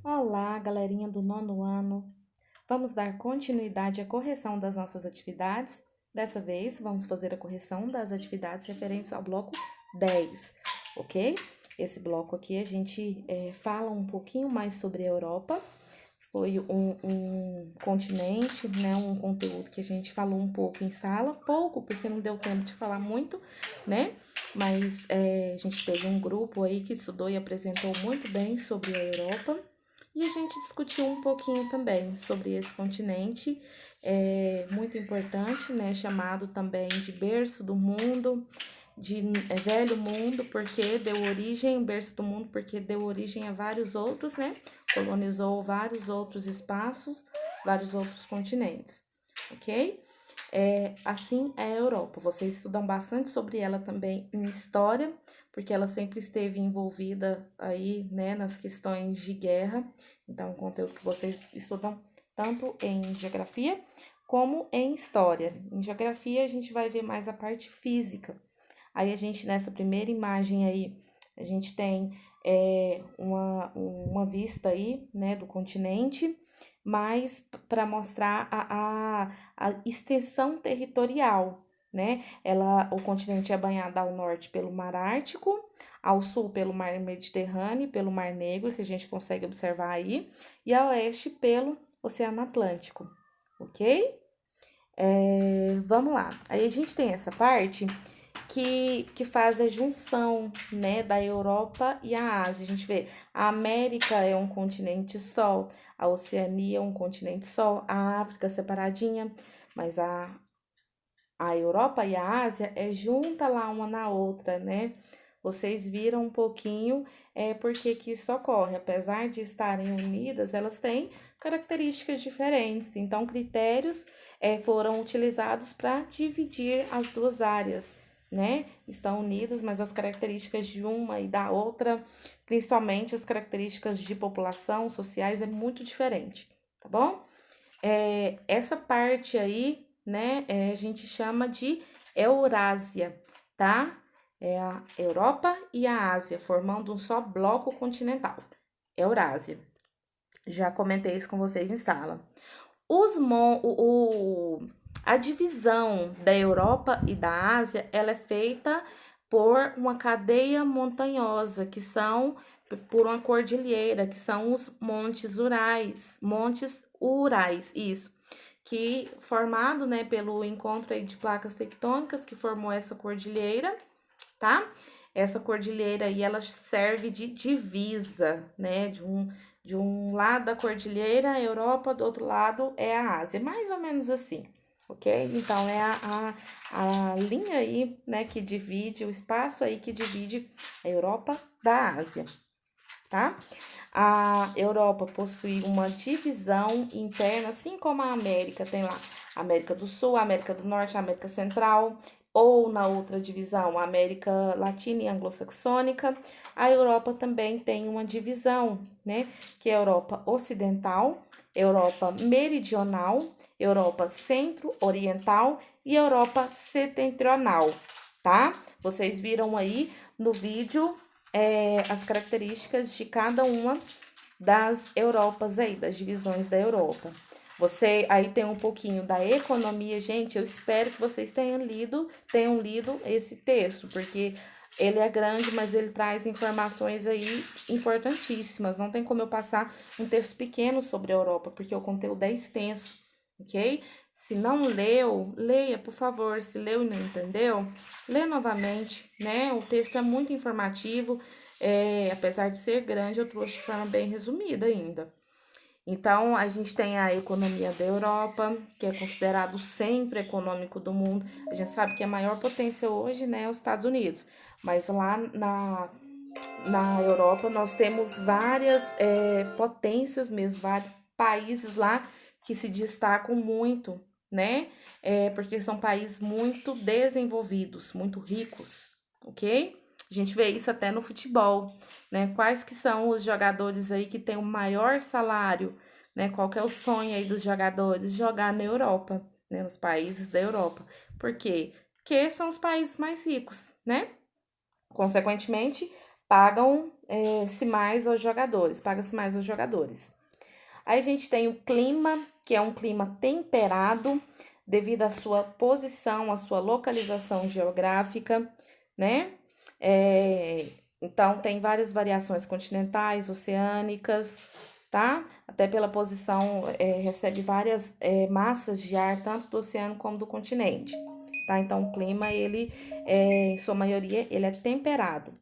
Olá, galerinha do nono ano. Vamos dar continuidade à correção das nossas atividades. Dessa vez, vamos fazer a correção das atividades referentes ao bloco 10, ok? Esse bloco aqui a gente fala um pouquinho mais sobre a Europa. Foi um continente, né? Um conteúdo que a gente falou um pouco em sala, pouco, porque não deu tempo de falar muito, né? Mas a gente teve um grupo aí que estudou e apresentou muito bem sobre a Europa. E a gente discutiu um pouquinho também sobre esse continente, muito importante, né? Chamado também de berço do mundo, de velho mundo, porque deu origem, berço do mundo, porque deu origem a vários outros, né? Colonizou vários outros espaços, vários outros continentes, ok? Assim é a Europa. Vocês estudam bastante sobre ela também em história, porque ela sempre esteve envolvida aí, né, nas questões de guerra. Então, é um conteúdo que vocês estudam tanto em geografia como em história. Em geografia, a gente vai ver mais a parte física. Aí, a gente, nessa primeira imagem aí, a gente tem uma vista aí, né, do continente, mas para mostrar a extensão territorial, né? O continente é banhado ao norte pelo Mar Ártico, ao sul pelo Mar Mediterrâneo, pelo Mar Negro, que a gente consegue observar aí, e ao oeste pelo Oceano Atlântico, ok? Vamos lá. Aí a gente tem essa parte que faz a junção, né, da Europa e a Ásia. A gente vê, a América é um continente só, a Oceania é um continente só, a África separadinha, mas a Europa e a Ásia é junta lá uma na outra, né? Vocês viram um pouquinho porque que isso ocorre. Apesar de estarem unidas, elas têm características diferentes. Então, critérios foram utilizados para dividir as duas áreas, né? Estão unidas, mas as características de uma e da outra, principalmente as características de população, sociais, é muito diferente, tá bom? Essa parte aí, né, a gente chama de Eurásia, tá? É a Europa e a Ásia, formando um só bloco continental. Eurásia. Já comentei isso com vocês em sala. A divisão da Europa e da Ásia, ela é feita por uma cadeia montanhosa, que são por uma cordilheira, que são os Montes Urais, isso, que formado, né, pelo encontro aí de placas tectônicas que formou essa cordilheira, tá? Essa cordilheira aí, ela serve de divisa, né, de um lado da cordilheira, a Europa, do outro lado é a Ásia, mais ou menos assim, ok? Então, é a linha aí, né, que divide, o espaço aí que divide a Europa da Ásia, tá? A Europa possui uma divisão interna, assim como a América tem lá a América do Sul, a América do Norte, a América Central, ou na outra divisão, a América Latina e Anglo-Saxônica. A Europa também tem uma divisão, né? Que é a Europa Ocidental, Europa Meridional, Europa Centro-Oriental e Europa Setentrional, tá? Vocês viram aí no vídeo as características de cada uma das Europas aí, das divisões da Europa. Você aí tem um pouquinho da economia, gente. Eu espero que vocês tenham lido esse texto, porque ele é grande, mas ele traz informações aí importantíssimas. Não tem como eu passar um texto pequeno sobre a Europa, porque o conteúdo é extenso, ok? Se não leu, leia, por favor. Se leu e não entendeu, lê novamente, né? O texto é muito informativo, apesar de ser grande, eu trouxe de forma bem resumida ainda. Então, a gente tem a economia da Europa, que é considerado o centro econômico do mundo. A gente sabe que a maior potência hoje, né, é os Estados Unidos, mas lá na Europa nós temos várias potências mesmo, vários países lá que se destacam muito, né? Porque são países muito desenvolvidos, muito ricos, ok? A gente vê isso até no futebol, né? Quais que são os jogadores aí que têm o maior salário, né? Qual que é o sonho aí dos jogadores? Jogar na Europa, né? Nos países da Europa. Por quê? Porque são os países mais ricos, né? Consequentemente, pagam-se mais aos jogadores, paga-se mais aos jogadores. Aí a gente tem o clima, que é um clima temperado, devido à sua posição, à sua localização geográfica, né? Então, tem várias variações continentais, oceânicas, tá? Até pela posição, recebe várias massas de ar, tanto do oceano como do continente, tá? Então, o clima, ele, em sua maioria, ele é temperado,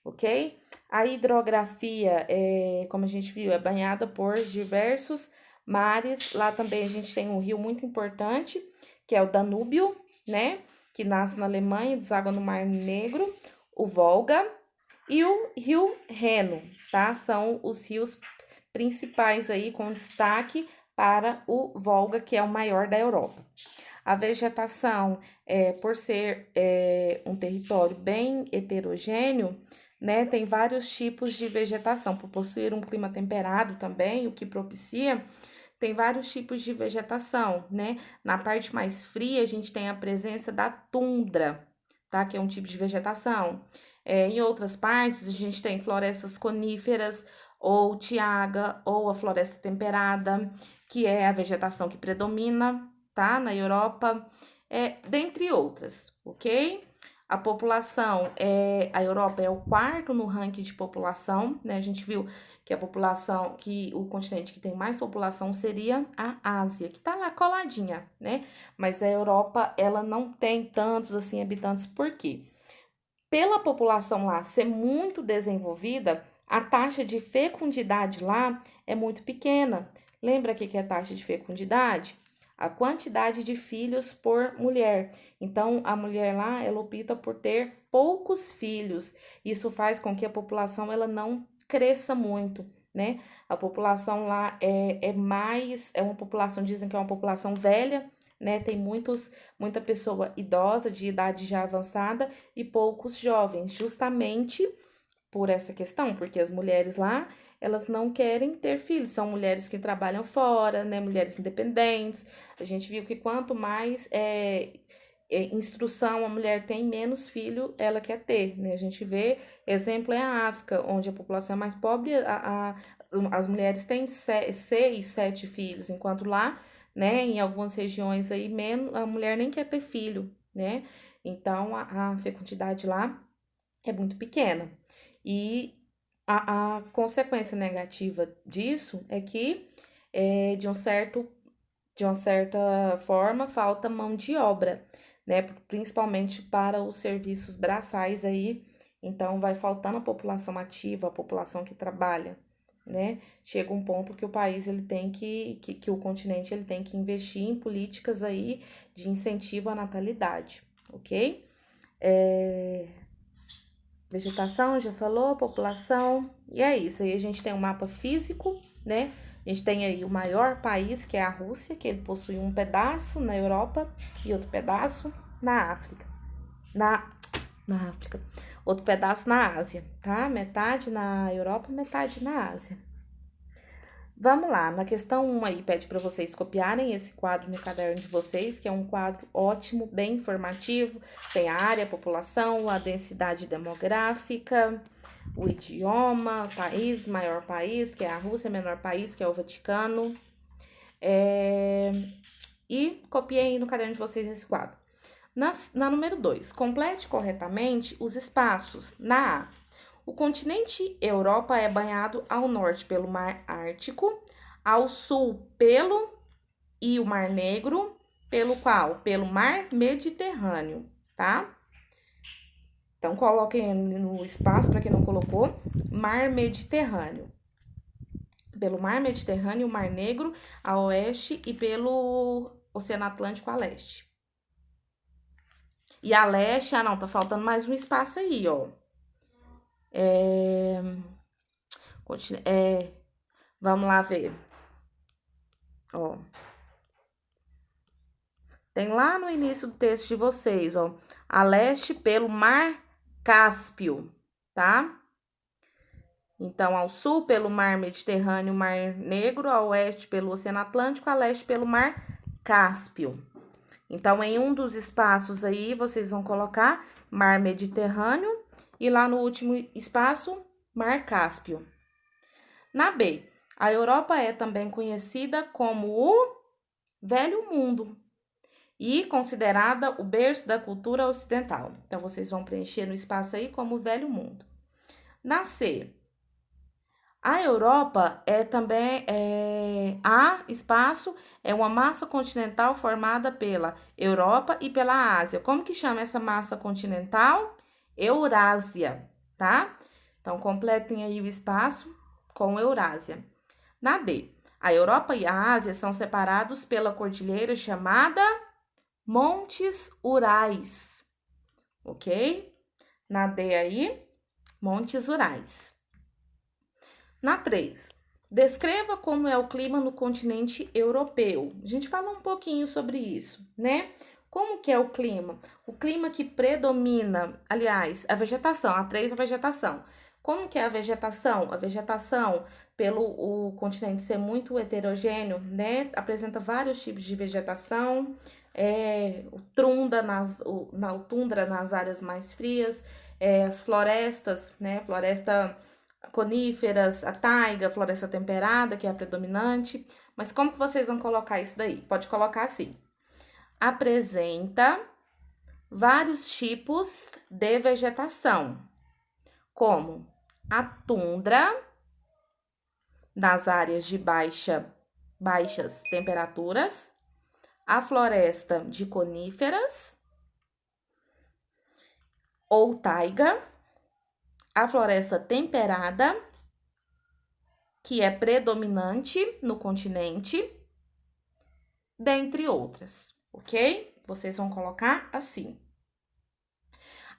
ok? A hidrografia, como a gente viu, é banhada por diversos mares. Lá também a gente tem um rio muito importante, que é o Danúbio, né? Que nasce na Alemanha e deságua no Mar Negro, o Volga e o Rio Reno, tá? São os rios principais aí com destaque para o Volga, que é o maior da Europa. A vegetação, por ser um território bem heterogêneo, né, tem vários tipos de vegetação, por possuir um clima temperado também, o que propicia, tem vários tipos de vegetação, né? Na parte mais fria, a gente tem a presença da tundra, tá? Que é um tipo de vegetação. Em outras partes, a gente tem florestas coníferas, ou tiaga, ou a floresta temperada, que é a vegetação que predomina, tá? Na Europa, dentre outras, ok? A população, a Europa é o quarto no ranking de população, né? A gente viu que a população, que o continente que tem mais população seria a Ásia, que tá lá coladinha, né? Mas a Europa, ela não tem tantos, assim, habitantes, por quê? Pela população lá ser muito desenvolvida, a taxa de fecundidade lá é muito pequena. Lembra o que é a taxa de fecundidade? A quantidade de filhos por mulher. Então, a mulher lá, ela opta por ter poucos filhos. Isso faz com que a população ela não cresça muito, né? A população lá é uma população, dizem que é uma população velha, né? Tem muita pessoa idosa, de idade já avançada, e poucos jovens, justamente por essa questão, porque as mulheres lá, elas não querem ter filhos, são mulheres que trabalham fora, né, mulheres independentes. A gente viu que quanto mais instrução a mulher tem, menos filho ela quer ter, né? A gente vê, exemplo é a África, onde a população é mais pobre, as mulheres têm 6, 7 filhos, enquanto lá, né, em algumas regiões aí, menos, a mulher nem quer ter filho, né? Então, a fecundidade lá é muito pequena. E a consequência negativa disso é que, de uma certa forma, falta mão de obra, né? Principalmente para os serviços braçais aí. Então, vai faltando a população ativa, a população que trabalha, né? Chega um ponto que o país ele tem que o continente ele tem que investir em políticas aí de incentivo à natalidade, ok? Vegetação, já falou, população, e é isso. Aí a gente tem um mapa físico, né? A gente tem aí o maior país, que é a Rússia, que ele possui um pedaço na Europa e outro pedaço na África. Na África. Outro pedaço na Ásia, tá? Metade na Europa, metade na Ásia. Vamos lá, na questão 1 aí, pede para vocês copiarem esse quadro no caderno de vocês, que é um quadro ótimo, bem informativo. Tem a área, a população, a densidade demográfica, o idioma, o país, maior país, que é a Rússia, menor país, que é o Vaticano. E copiei no caderno de vocês esse quadro. Na número 2, complete corretamente os espaços. Na A, o continente Europa é banhado ao norte pelo Mar Ártico, ao sul e o Mar Negro, pelo qual? Pelo Mar Mediterrâneo, tá? Então, coloquem no espaço, para quem não colocou, Mar Mediterrâneo. Pelo Mar Mediterrâneo, o Mar Negro a oeste e pelo Oceano Atlântico a leste. E a leste, não, tá faltando mais um espaço aí, ó. Vamos lá ver. Ó. Tem lá no início do texto de vocês, ó. A leste pelo Mar Cáspio, tá? Então, ao sul pelo Mar Mediterrâneo, Mar Negro, ao oeste pelo Oceano Atlântico, a leste pelo Mar Cáspio. Então, em um dos espaços aí, vocês vão colocar Mar Mediterrâneo E lá no último espaço, Mar Cáspio. Na B, a Europa é também conhecida como o Velho Mundo e considerada o berço da cultura ocidental. Então, vocês vão preencher no espaço aí como Velho Mundo. Na C, a Europa é também a espaço é uma massa continental formada pela Europa e pela Ásia. Como que chama essa massa continental? Eurásia, tá? Então completem aí o espaço com Eurásia. Na D, a Europa e a Ásia são separados pela cordilheira chamada Montes Urais, ok? Na D aí, Montes Urais. Na 3, descreva como é o clima no continente europeu. A gente fala um pouquinho sobre isso, né? Como que é o clima? O clima que predomina, aliás, a vegetação, a 3 a vegetação. Como que é a vegetação? A vegetação, pelo o continente ser muito heterogêneo, né? Apresenta vários tipos de vegetação, tundra nas áreas mais frias, as florestas, né? Floresta coníferas, a taiga, floresta temperada, que é a predominante. Mas como que vocês vão colocar isso daí? Pode colocar assim. Apresenta vários tipos de vegetação, como a tundra, nas áreas de baixas temperaturas, a floresta de coníferas ou taiga, a floresta temperada, que é predominante no continente, dentre outras, ok? Vocês vão colocar assim.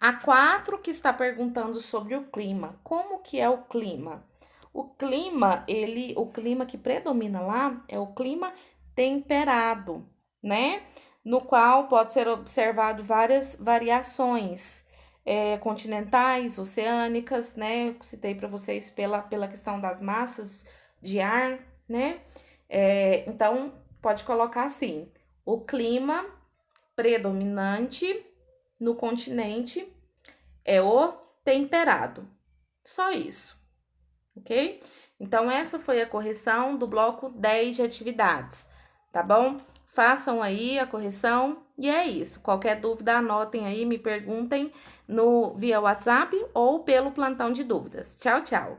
A 4 que está perguntando sobre o clima. Como que é o clima? O clima que predomina lá é o clima temperado, né? No qual pode ser observado várias variações continentais, oceânicas, né? Eu citei para vocês pela questão das massas de ar, né? Então, pode colocar assim: o clima predominante no continente é o temperado. Só isso, ok? Então, essa foi a correção do bloco 10 de atividades, tá bom? Façam aí a correção e é isso. Qualquer dúvida, anotem aí, me perguntem via WhatsApp ou pelo plantão de dúvidas. Tchau, tchau!